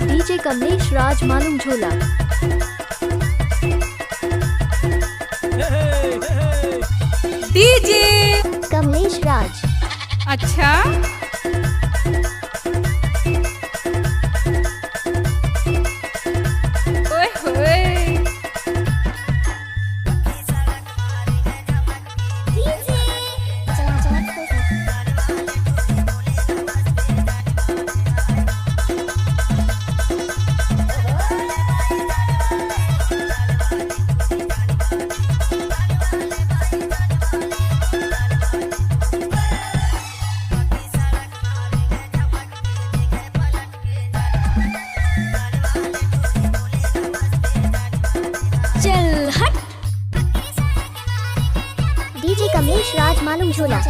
DJ Kamlesh राज मालूम झोला। DJ Kamlesh राज। अच्छा ओए होए चल हट। डीजे कमलेश राज मालूम झोला।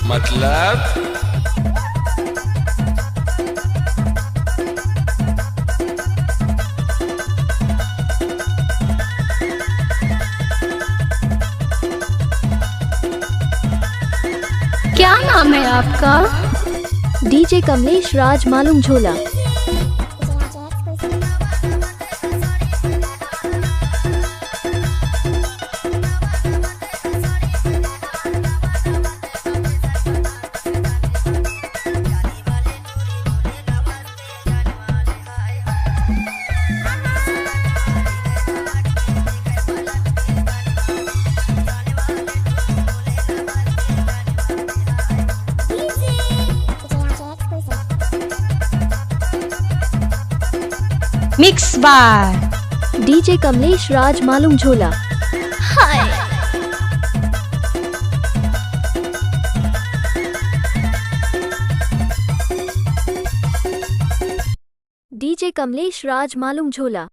मतलब क्या नाम है आपका? डीजे कमलेश राज मालूम झोला। मिक्स बार डीजे कमलेश राज मालूम झोला। हाय डीजे कमलेश राज मालूम झोला।